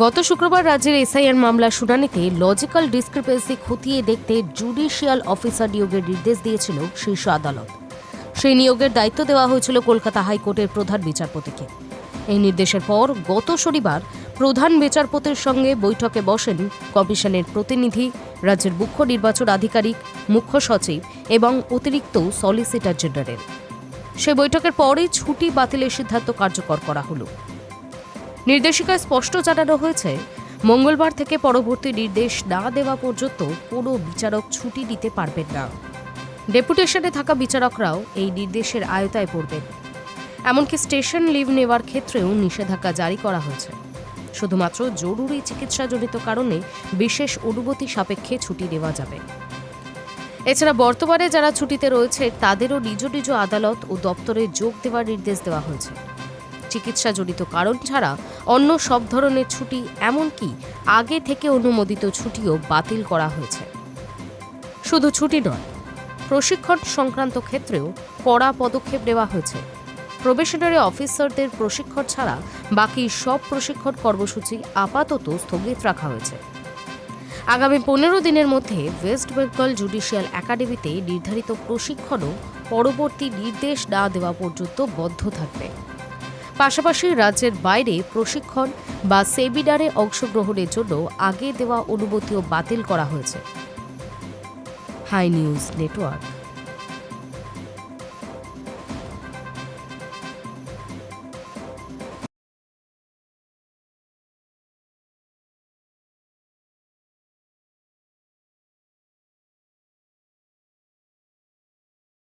গত শুক্রবার রাজ্যের এসআইআর মামলার শুনানিতে লজিক্যাল ডিসক্রিপেন্সি খতিয়ে দেখতে জুডিশিয়াল অফিসার নিয়োগের নির্দেশ দিয়েছিল শীর্ষ আদালত। সেই নিয়োগের দায়িত্ব দেওয়া হয়েছিল কলকাতা হাইকোর্টের প্রধান বিচারপতিকে। এই নির্দেশের পর গত শনিবার প্রধান বিচারপতির সঙ্গে বৈঠকে বসেন কমিশনের প্রতিনিধি, রাজ্যের মুখ্য নির্বাচন আধিকারিক, মুখ্য সচিব এবং অতিরিক্ত সলিসিটর জেনারেল। সে বৈঠকের পরেই ছুটি বাতিলের সিদ্ধান্ত কার্যকর করা হলো। নির্দেশিকায় স্পষ্ট জানানো হয়েছে, মঙ্গলবার থেকে পরবর্তী নির্দেশ না দেওয়া পর্যন্ত কোনো বিচারক ছুটি নিতে পারবেন না। ডেপুটেশনে থাকা বিচারকরাও এই নির্দেশের আওতায় পড়বেন। এমনকি স্টেশন লিভ নেওয়ার ক্ষেত্রেও নিষেধাজ্ঞা জারি করা হয়েছে। শুধুমাত্র জরুরি চিকিৎসাজনিত কারণে বিশেষ অনুমতি সাপেক্ষে ছুটি নেওয়া যাবে। এছাড়া বর্তমানে যারা ছুটিতে রয়েছে তাদেরও নিজ নিজ আদালত ও দপ্তরে যোগ দেওয়ার নির্দেশ দেওয়া হয়েছে। চিকিৎসাজনিত কারণ ছাড়া অন্য সব ধরনের ছুটি, এমনকি আগে থেকে অনুমোদিত ছুটিও বাতিল করা হয়েছে। শুধু ছুটি নয়, প্রশিক্ষণ সংক্রান্ত ক্ষেত্রেও কড়া পদক্ষেপ নেওয়া হয়েছে। প্রবেশনারি অফিসারদের প্রশিক্ষণ ছাড়া বাকি সব প্রশিক্ষণ কর্মসূচি আপাতত স্থগিত রাখা হয়েছে। আগামী 15 দিনের মধ্যে ওয়েস্ট বেঙ্গল জুডিশিয়াল একাডেমিতে নির্ধারিত প্রশিক্ষণও পরবর্তী নির্দেশ না দেওয়া পর্যন্ত বন্ধ থাকবে। পাশাপাশি রাজ্যের বাইরে প্রশিক্ষণ বা সেমিনারে অংশগ্রহণের জন্য আগে দেওয়া অনুমতিও বাতিল করা হয়েছে। Hi news network.